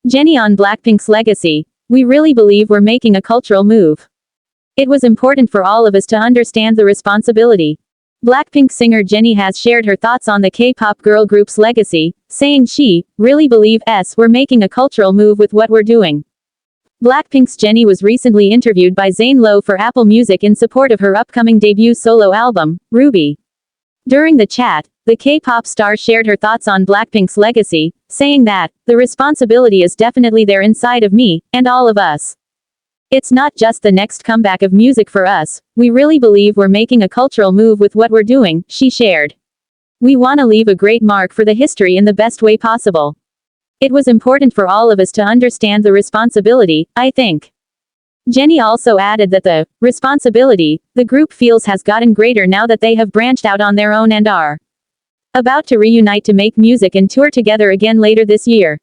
Jennie on BLACKPINK's legacy. We really believe we're making a cultural move. It was important for all of us to understand the responsibility. BLACKPINK singer Jennie has shared her thoughts on the K-pop girl group's legacy, saying she really believes we're making a cultural move with what we're doing. BLACKPINK's Jennie was recently interviewed by Zane Lowe for Apple Music in support of her upcoming debut solo album, Ruby. During the chat, the K-pop star shared her thoughts on BLACKPINK's legacy, saying that, "The responsibility is definitely there inside of me, and all of us. It's not just the next comeback of music for us, we really believe we're making a cultural move with what we're doing," she shared. "We want to leave a great mark for the history in the best way possible. It was important for all of us to understand the responsibility, I think." Jennie also added that the responsibility the group feels has gotten greater now that they have branched out on their own and are about to reunite to make music and tour together again later this year.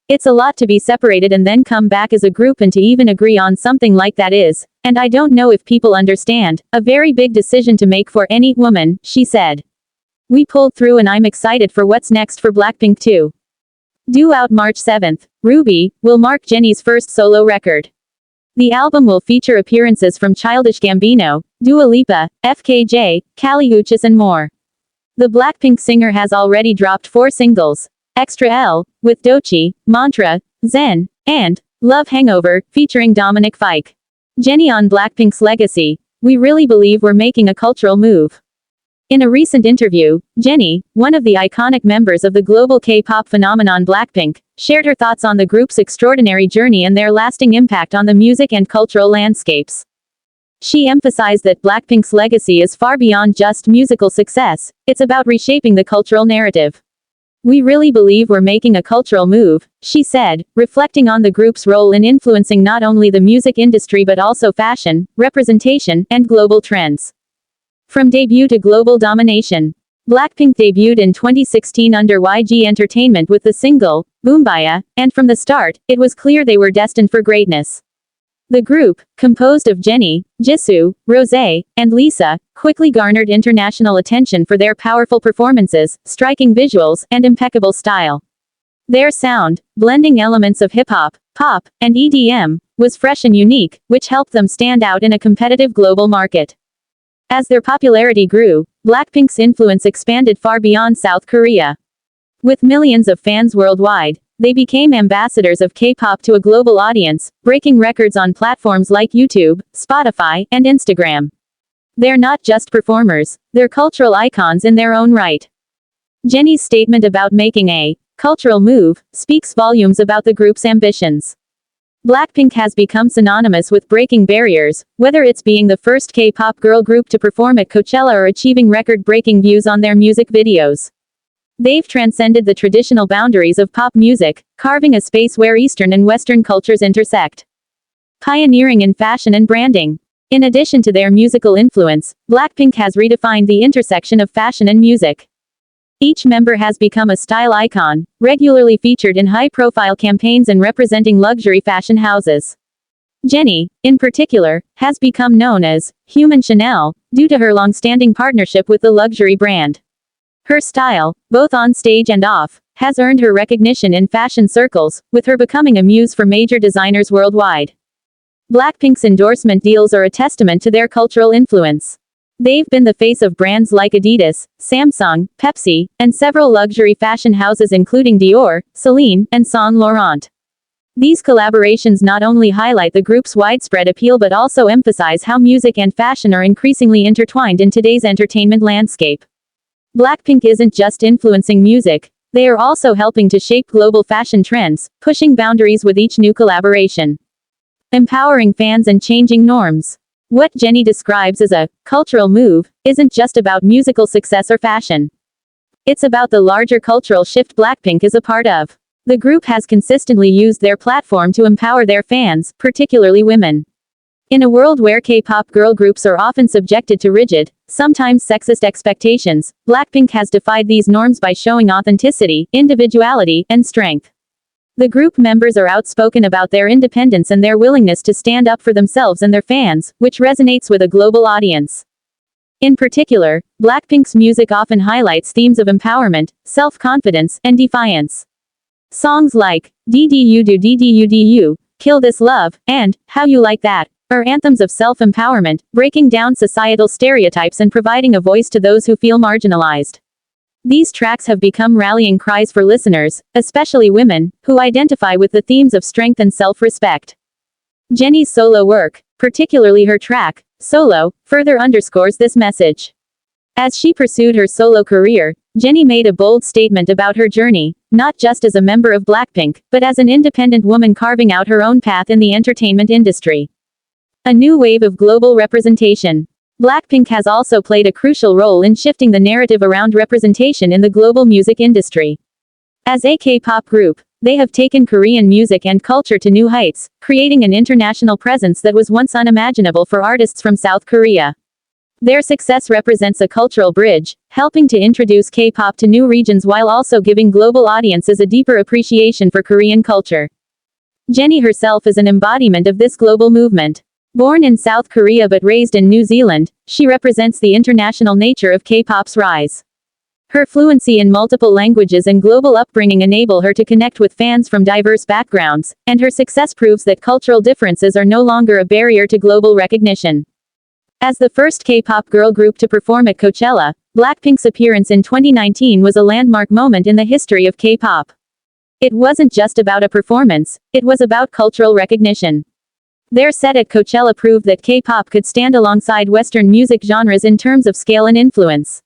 "It's a lot to be separated and then come back as a group and to even agree on something like that is, and I don't know if people understand, a very big decision to make for any woman," she said. "We pulled through and I'm excited for what's next for BLACKPINK too." Due out March 7th, Ruby will mark Jennie's first solo record. The album will feature appearances from Childish Gambino, Dua Lipa, FKJ, Kali Uchis and more. The BLACKPINK singer has already dropped 4 singles: Extra L, with Doechii, Mantra, Zen, and Love Hangover, featuring Dominic Fike. Jennie on BLACKPINK's legacy. We really believe we're making a cultural move. In a recent interview, Jennie, one of the iconic members of the global K-pop phenomenon BLACKPINK, shared her thoughts on the group's extraordinary journey and their lasting impact on the music and cultural landscapes. She emphasized that BLACKPINK's legacy is far beyond just musical success, it's about reshaping the cultural narrative. "We really believe we're making a cultural move," she said, reflecting on the group's role in influencing not only the music industry but also fashion, representation, and global trends. From debut to global domination. BLACKPINK debuted in 2016 under YG Entertainment with the single, Boombaya, and from the start, it was clear they were destined for greatness. The group, composed of Jennie, Jisoo, Rosé, and Lisa, quickly garnered international attention for their powerful performances, striking visuals, and impeccable style. Their sound, blending elements of hip-hop, pop, and EDM, was fresh and unique, which helped them stand out in a competitive global market. As their popularity grew, BLACKPINK's influence expanded far beyond South Korea. With millions of fans worldwide, they became ambassadors of K-pop to a global audience, breaking records on platforms like YouTube, Spotify, and Instagram. They're not just performers, they're cultural icons in their own right. Jennie's statement about making a cultural move speaks volumes about the group's ambitions. BLACKPINK has become synonymous with breaking barriers, whether it's being the first K-pop girl group to perform at Coachella or achieving record-breaking views on their music videos. They've transcended the traditional boundaries of pop music, carving a space where Eastern and Western cultures intersect. Pioneering in fashion and branding. In addition to their musical influence, BLACKPINK has redefined the intersection of fashion and music. Each member has become a style icon, regularly featured in high-profile campaigns and representing luxury fashion houses. Jennie, in particular, has become known as Human Chanel, due to her long-standing partnership with the luxury brand. Her style, both on stage and off, has earned her recognition in fashion circles, with her becoming a muse for major designers worldwide. BLACKPINK's endorsement deals are a testament to their cultural influence. They've been the face of brands like Adidas, Samsung, Pepsi, and several luxury fashion houses including Dior, Celine, and Saint Laurent. These collaborations not only highlight the group's widespread appeal but also emphasize how music and fashion are increasingly intertwined in today's entertainment landscape. BLACKPINK isn't just influencing music, they are also helping to shape global fashion trends, pushing boundaries with each new collaboration. Empowering fans and changing norms. What Jennie describes as a cultural move isn't just about musical success or fashion. It's about the larger cultural shift BLACKPINK is a part of. The group has consistently used their platform to empower their fans, particularly women. In a world where K-pop girl groups are often subjected to rigid, sometimes sexist expectations, BLACKPINK has defied these norms by showing authenticity, individuality, and strength. The group members are outspoken about their independence and their willingness to stand up for themselves and their fans, which resonates with a global audience. In particular, BLACKPINK's music often highlights themes of empowerment, self-confidence, and defiance. Songs like DDU, Kill This Love, and How You Like That are anthems of self-empowerment, breaking down societal stereotypes and providing a voice to those who feel marginalized. These tracks have become rallying cries for listeners, especially women, who identify with the themes of strength and self-respect. Jennie's solo work, particularly her track, Solo, further underscores this message. As she pursued her solo career, Jennie made a bold statement about her journey, not just as a member of BLACKPINK, but as an independent woman carving out her own path in the entertainment industry. A new wave of global representation. BLACKPINK has also played a crucial role in shifting the narrative around representation in the global music industry. As a K-pop group, they have taken Korean music and culture to new heights, creating an international presence that was once unimaginable for artists from South Korea. Their success represents a cultural bridge, helping to introduce K-pop to new regions while also giving global audiences a deeper appreciation for Korean culture. Jennie herself is an embodiment of this global movement. Born in South Korea but raised in New Zealand, she represents the international nature of K-pop's rise. Her fluency in multiple languages and global upbringing enable her to connect with fans from diverse backgrounds, and her success proves that cultural differences are no longer a barrier to global recognition. As the first K-pop girl group to perform at Coachella, BLACKPINK's appearance in 2019 was a landmark moment in the history of K-pop. It wasn't just about a performance, it was about cultural recognition. Their set at Coachella proved that K-pop could stand alongside Western music genres in terms of scale and influence.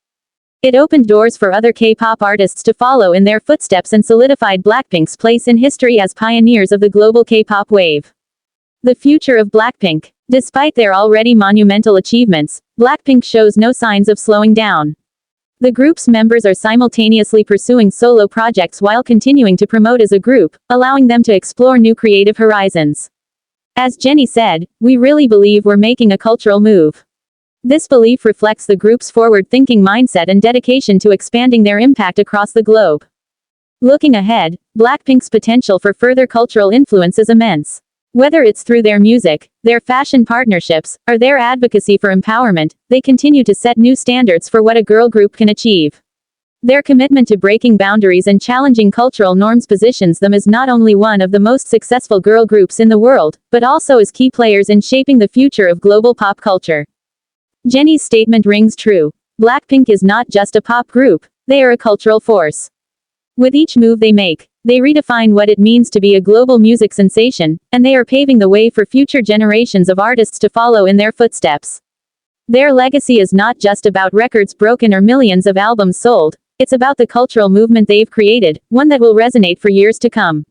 It opened doors for other K-pop artists to follow in their footsteps and solidified BLACKPINK's place in history as pioneers of the global K-pop wave. The future of BLACKPINK. Despite their already monumental achievements, BLACKPINK shows no signs of slowing down. The group's members are simultaneously pursuing solo projects while continuing to promote as a group, allowing them to explore new creative horizons. As Jennie said, "We really believe we're making a cultural move." This belief reflects the group's forward-thinking mindset and dedication to expanding their impact across the globe. Looking ahead, BLACKPINK's potential for further cultural influence is immense. Whether it's through their music, their fashion partnerships, or their advocacy for empowerment, they continue to set new standards for what a girl group can achieve. Their commitment to breaking boundaries and challenging cultural norms positions them as not only one of the most successful girl groups in the world, but also as key players in shaping the future of global pop culture. Jennie's statement rings true. BLACKPINK is not just a pop group, they are a cultural force. With each move they make, they redefine what it means to be a global music sensation, and they are paving the way for future generations of artists to follow in their footsteps. Their legacy is not just about records broken or millions of albums sold, it's about the cultural movement they've created, one that will resonate for years to come.